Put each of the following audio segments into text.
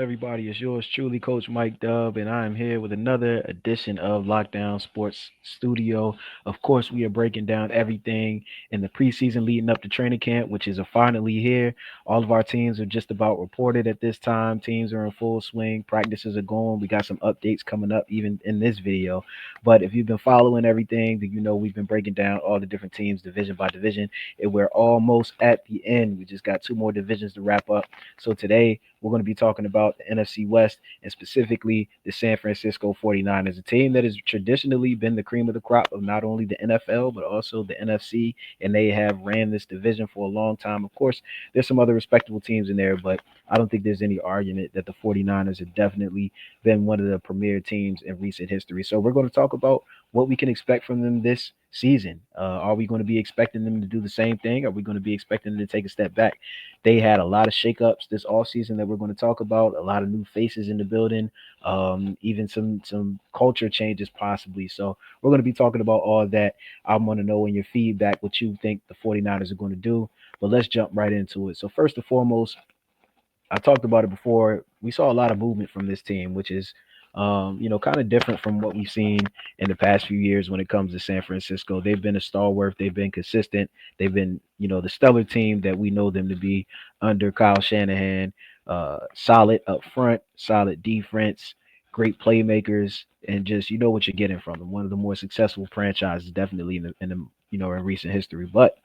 everybody? It's yours truly, Coach Mike Dub, and I am here with another edition of Lockdown Sports Studio. Of course, we are breaking down everything in the preseason leading up to training camp, which is finally here. All of our teams are just about reported at this time. Teams are in full swing. Practices are going. We got some updates coming up even in this video. But if you've been following everything, then you know we've been breaking down all the different teams division by division, and we're almost at the end. We just got two more divisions to wrap up. So today we're going to be talking about the NFC West and specifically the San Francisco 49ers, a team that has traditionally been the cream of the crop of not only the NFL, but also the NFC. And they have ran this division for a long time. Of course, there's some other respectable teams in there, but I don't think there's any argument that the 49ers have definitely been one of the premier teams in recent history. So we're going to talk about what we can expect from them this season. Are we going to be expecting them to do the same thing? Are we going to be expecting them to take a step back? They had a lot of shakeups this offseason that we're going to talk about, a lot of new faces in the building, even some culture changes possibly. So we're going to be talking about all of that. I want to know in your feedback what you think the 49ers are going to do. But let's jump right into it. So first and foremost, I talked about it before. We saw a lot of movement from this team, which is, kind of different from what we've seen in the past few years when it comes to San Francisco. They've been a stalwart. They've been consistent. They've been, the stellar team that we know them to be under Kyle Shanahan. Solid up front, solid defense, great playmakers, and just you know what you're getting from them. One of the more successful franchises, definitely in recent history. But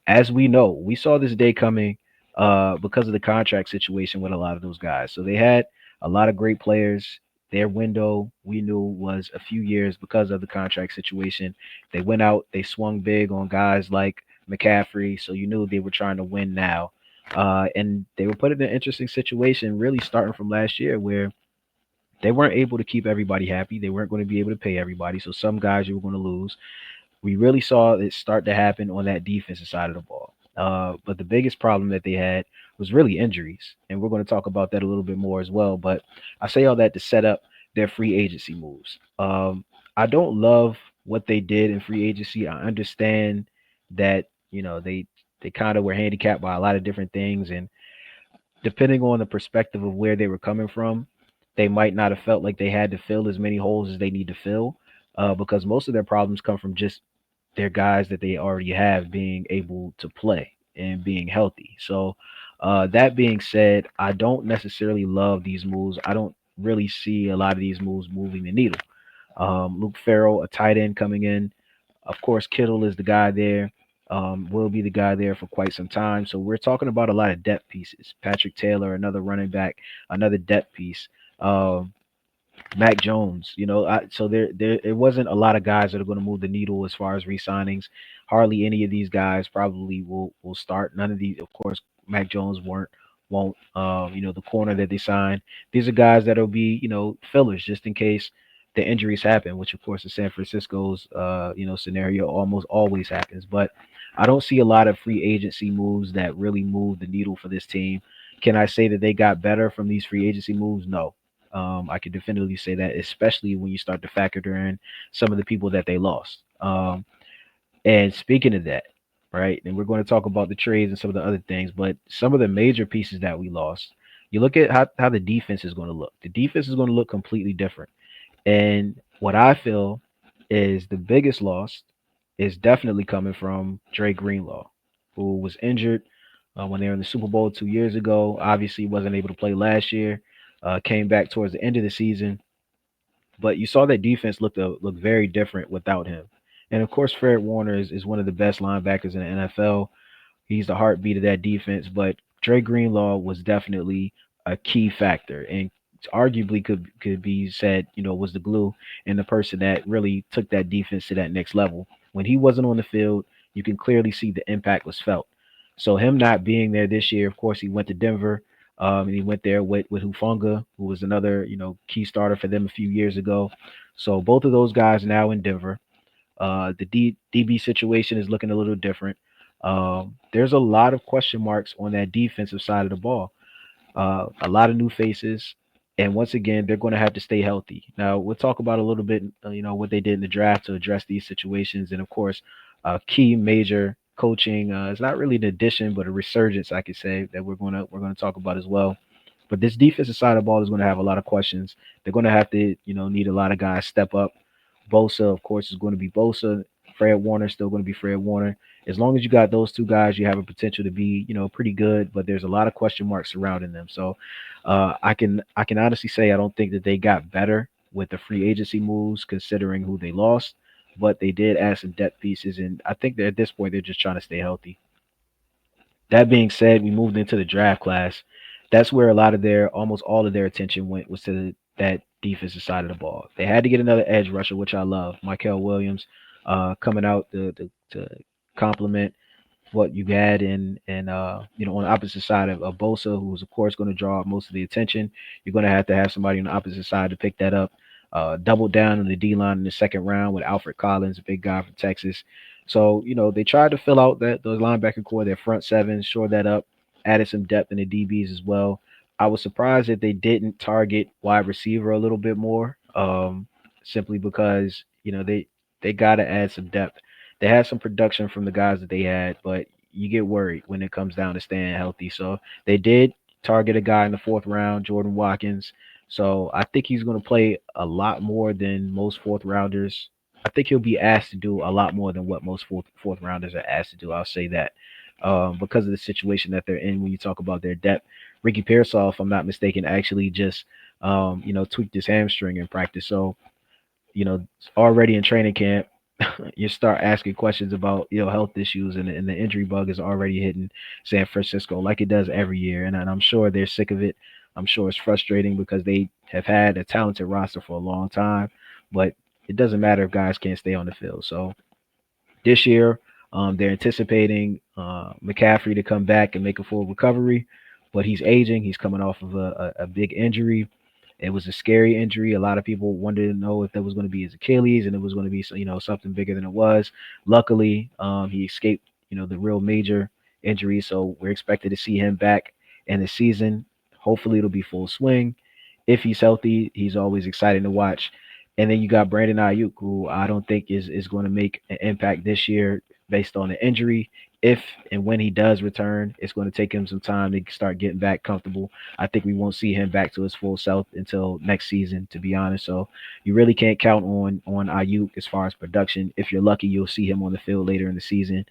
as we know, we saw this day coming because of the contract situation with a lot of those guys. So they had a lot of great players. Their window, we knew, was a few years because of the contract situation. They went out, they swung big on guys like McCaffrey, so you knew they were trying to win now. And they were put in an interesting situation, really starting from last year, where they weren't able to keep everybody happy. They weren't going to be able to pay everybody. So some guys you were going to lose. We really saw it start to happen on that defensive side of the ball. But the biggest problem that they had was really injuries, and we're going to talk about that a little bit more as well. But I say all that to set up their free agency moves. I don't love what they did in free agency. I understand that they kind of were handicapped by a lot of different things, and depending on the perspective of where they were coming from, they might not have felt like they had to fill as many holes as they need to fill, because most of their problems come from just their guys that they already have being able to play and being healthy. So, that being said, I don't necessarily love these moves. I don't really see a lot of these moves moving the needle. Luke Farrell, a tight end coming in. Of course, Kittle is the guy there. Will be the guy there for quite some time. So we're talking about a lot of depth pieces. Patrick Taylor, another running back, another depth piece. Um, Mac Jones, so there it wasn't a lot of guys that are going to move the needle as far as re-signings. Hardly any of these guys probably will start. None of these, of course, Mac Jones won't. The corner that they signed, these are guys that'll be fillers just in case the injuries happen, which of course in San Francisco's scenario almost always happens. But I don't see a lot of free agency moves that really move the needle for this team. Can I say that they got better from these free agency moves? No. I can definitively say that, especially when you start to factor in some of the people that they lost. And speaking of that, right, and we're going to talk about the trades and some of the other things, but some of the major pieces that we lost, you look at how the defense is going to look. The defense is going to look completely different. And what I feel is the biggest loss is definitely coming from Dre Greenlaw, who was injured when they were in the Super Bowl 2 years ago. Obviously, wasn't able to play last year. Came back towards the end of the season, but you saw that defense look very different without him. And of course, Fred Warner is one of the best linebackers in the NFL. He's the heartbeat of that defense. But Dre Greenlaw was definitely a key factor, and arguably could be said, was the glue and the person that really took that defense to that next level. When he wasn't on the field, you can clearly see the impact was felt. So him not being there this year, of course, he went to Denver. And he went there with Hufunga, who was another, key starter for them a few years ago. So both of those guys now in Denver. The DB situation is looking a little different. There's a lot of question marks on that defensive side of the ball. A lot of new faces, and once again, they're going to have to stay healthy. Now, we'll talk about a little bit, what they did in the draft to address these situations, and of course, key major coaching. It's not really an addition, but a resurgence, I could say, that we're going to talk about as well. But this defensive side of the ball is going to have a lot of questions. They're going to have to, need a lot of guys step up. Bosa, of course, is going to be Bosa. Fred Warner still going to be Fred Warner. As long as you got those two guys, you have a potential to be, pretty good. But there's a lot of question marks surrounding them. So I can honestly say I don't think that they got better with the free agency moves, considering who they lost. But they did add some depth pieces, and I think that at this point they're just trying to stay healthy. That being said, we moved into the draft class. That's where a lot of almost all of their attention went, was to that defensive side of the ball. They had to get another edge rusher, which I love. Michael Williams, coming out to complement what you had on the opposite side of Bosa, who's of course going to draw most of the attention. You're going to have somebody on the opposite side to pick that up. Doubled down on the D line in the second round with Alfred Collins, a big guy from Texas. So they tried to fill out that those linebacker core, their front seven, shore that up, added some depth in the DBs as well. I was surprised that they didn't target wide receiver a little bit more, simply because they got to add some depth. They had some production from the guys that they had, but you get worried when it comes down to staying healthy. So they did target a guy in the fourth round, Jordan Watkins. So I think he's going to play a lot more than most fourth rounders. I think he'll be asked to do a lot more than what most fourth rounders are asked to do. I'll say that, because of the situation that they're in. When you talk about their depth, Ricky Pearsall, if I'm not mistaken, actually just tweaked his hamstring in practice. So already in training camp, you start asking questions about health issues, and the injury bug is already hitting San Francisco like it does every year, and I'm sure they're sick of it. I'm sure it's frustrating because they have had a talented roster for a long time, but it doesn't matter if guys can't stay on the field. So this year, they're anticipating McCaffrey to come back and make a full recovery, but he's aging. He's coming off of a big injury. It was a scary injury. A lot of people wanted to know if that was going to be his Achilles and it was going to be something bigger than it was. Luckily, he escaped the real major injury, so we're expected to see him back in the season. Hopefully, it'll be full swing. If he's healthy, he's always exciting to watch. And then you got Brandon Ayuk, who I don't think is going to make an impact this year based on the injury. If and when he does return, it's going to take him some time to start getting back comfortable. I think we won't see him back to his full self until next season, to be honest. So you really can't count on Ayuk as far as production. If you're lucky, you'll see him on the field later in the season,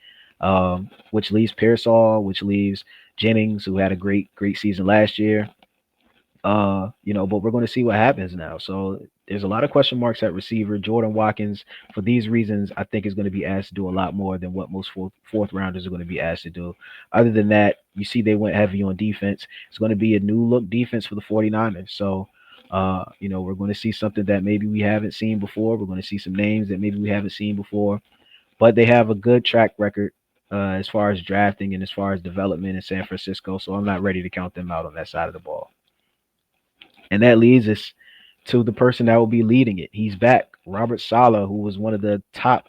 which leaves Pearsall, which leaves Jennings, who had a great season last year. But we're going to see what happens now. So there's a lot of question marks at receiver. Jordan Watkins, for these reasons, I think is going to be asked to do a lot more than what most fourth rounders are going to be asked to do. Other than that, you see they went heavy on defense. It's going to be a new look defense for the 49ers. So, we're going to see something that maybe we haven't seen before. We're going to see some names that maybe we haven't seen before. But they have a good track record as far as drafting and as far as development in San Francisco. So I'm not ready to count them out on that side of the ball. And that leads us to the person that will be leading it. He's back. Robert Sala, who was one of the top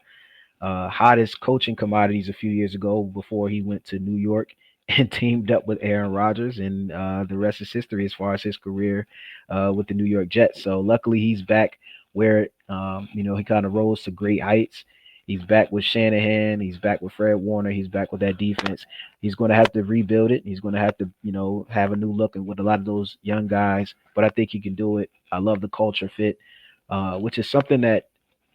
hottest coaching commodities a few years ago before he went to New York and teamed up with Aaron Rodgers, and the rest is history as far as his career with the New York Jets. So luckily he's back where he kind of rose to great heights. He's back with Shanahan. He's back with Fred Warner. He's back with that defense. He's going to have to rebuild it. He's going to have to, have a new look and with a lot of those young guys. But I think he can do it. I love the culture fit, which is something that,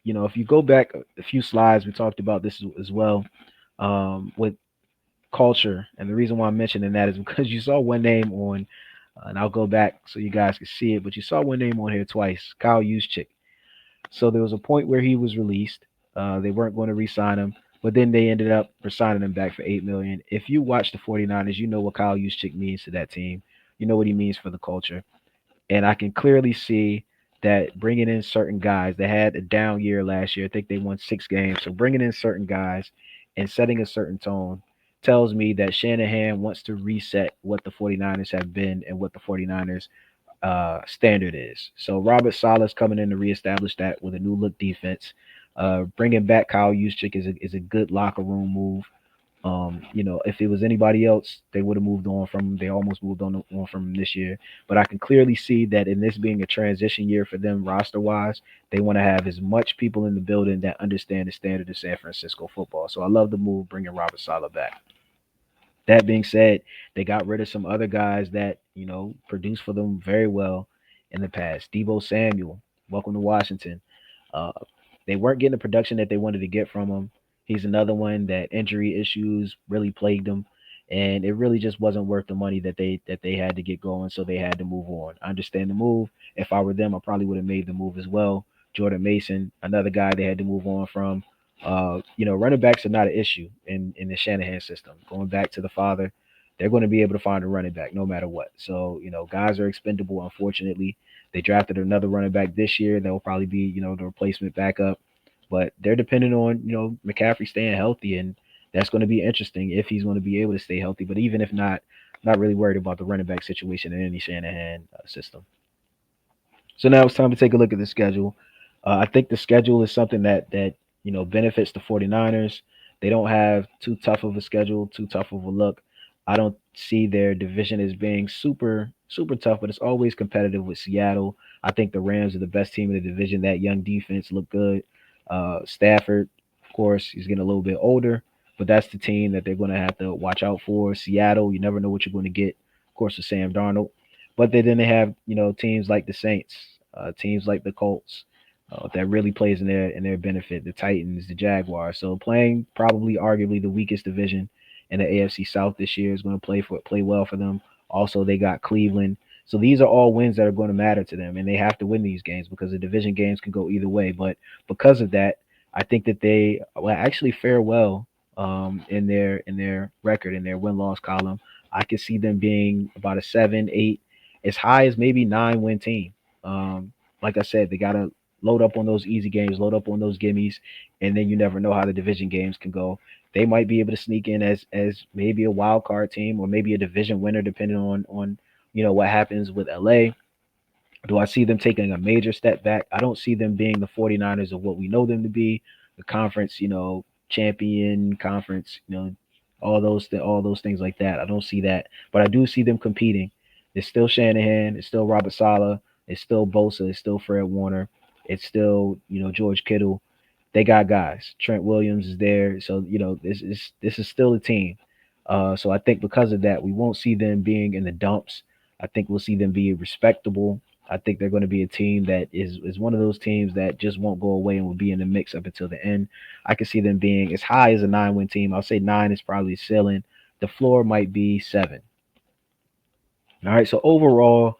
if you go back a few slides, we talked about this as well, with culture. And the reason why I'm mentioning that is because you saw one name on, and I'll go back so you guys can see it, but you saw one name on here twice, Kyle Juszczyk. So there was a point where he was released. They weren't going to re-sign him, but then they ended up signing him back for $8 million. If you watch the 49ers, you know what Kyle Juszczyk means to that team. You know what he means for the culture. And I can clearly see that bringing in certain guys, they had a down year last year. I think they won 6 games. So bringing in certain guys and setting a certain tone tells me that Shanahan wants to reset what the 49ers have been and what the 49ers standard is. So Robert Sala's coming in to reestablish that with a new look defense. Bringing back Kyle Juszczyk is a good locker room move. If it was anybody else, they would have moved on from him. They almost moved on from him this year. But I can clearly see that in this being a transition year for them roster wise, they want to have as much people in the building that understand the standard of San Francisco football. So I love the move bringing Robert Saleh back. That being said, they got rid of some other guys that, produced for them very well in the past. Debo Samuel, welcome to Washington. Uh, they weren't getting the production that they wanted to get from him. He's another one that injury issues really plagued him, and it really just wasn't worth the money that they had to get going. So they had to move on. I understand the move. If I were them, I probably would have made the move as well. Jordan Mason, another guy they had to move on from. Running backs are not an issue in the Shanahan system. Going back to the father, they're going to be able to find a running back no matter what. So, guys are expendable, unfortunately. They drafted another running back this year that will probably be, the replacement backup. But they're dependent on, McCaffrey staying healthy, and that's going to be interesting if he's going to be able to stay healthy. But even if not, not really worried about the running back situation in any Shanahan system. So now it's time to take a look at the schedule. I think the schedule is something that benefits the 49ers. They don't have too tough of a schedule, too tough of a look. I don't see their division as being super super tough, but it's always competitive with Seattle. I think the Rams are the best team in the division. That young defense look good. Stafford, of course, he's getting a little bit older, but that's the team that they're going to have to watch out for. Seattle, you never know what you're going to get. Of course, with Sam Darnold. But then they have teams like the Saints, teams like the Colts, that really plays in their benefit. The Titans, the Jaguars. So playing probably arguably the weakest division in the AFC South this year is going to play well for them. Also, they got Cleveland. So these are all wins that are going to matter to them, and they have to win these games because the division games can go either way. But because of that, I think that they will actually fare well in their record in their win loss column. I could see them being about a 7, 8, as high as maybe 9 win team. Um, like I said, they gotta load up on those easy games, load up on those gimmies, and then you never know how the division games can go. They might be able to sneak in as maybe a wild card team or maybe a division winner, depending on what happens with LA. Do I see them taking a major step back? I don't see them being the 49ers of what we know them to be, the conference, champion conference, all those things like that. I don't see that, but I do see them competing. It's still Shanahan, it's still Robert Sala, it's still Bosa, it's still Fred Warner, it's still George Kittle. They got guys. Trent Williams is there, so this is still a team. So I think because of that, we won't see them being in the dumps. I think we'll see them be respectable. I think they're going to be a team that is one of those teams that just won't go away and will be in the mix up until the end. I can see them being as high as a 9 win team. I'll say 9 is probably ceiling. The floor might be 7. All right. So overall,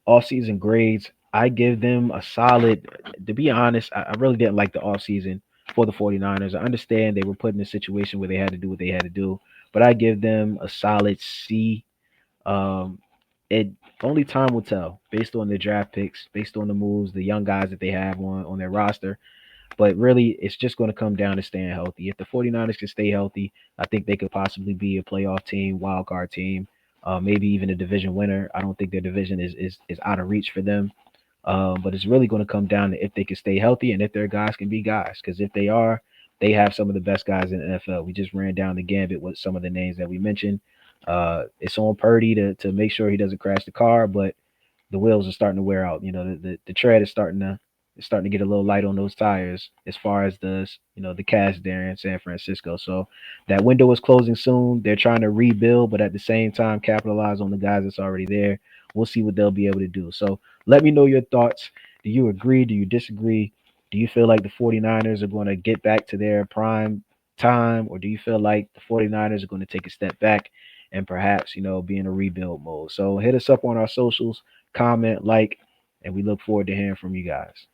off-season grades, I give them a solid. To be honest, I really didn't like the off-season for the 49ers. I understand they were put in a situation where they had to do what they had to do, but I give them a solid C. Um, it only time will tell based on their draft picks, based on the moves, the young guys that they have on their roster. But really, it's just going to come down to staying healthy. If the 49ers can stay healthy, I think they could possibly be a playoff team, wild card team, maybe even a division winner. I don't think their division is out of reach for them. But it's really going to come down to if they can stay healthy and if their guys can be guys. Because if they are, they have some of the best guys in the NFL. We just ran down the gambit with some of the names that we mentioned. It's on Purdy to make sure he doesn't crash the car, but the wheels are starting to wear out. The tread is starting to get a little light on those tires as far as the cast there in San Francisco. So that window is closing soon. They're trying to rebuild, but at the same time capitalize on the guys that's already there. We'll see what they'll be able to do. So let me know your thoughts. Do you agree? Do you disagree? Do you feel like the 49ers are going to get back to their prime time, or do you feel like the 49ers are going to take a step back and perhaps, be in a rebuild mode? So hit us up on our socials, comment, like, and we look forward to hearing from you guys.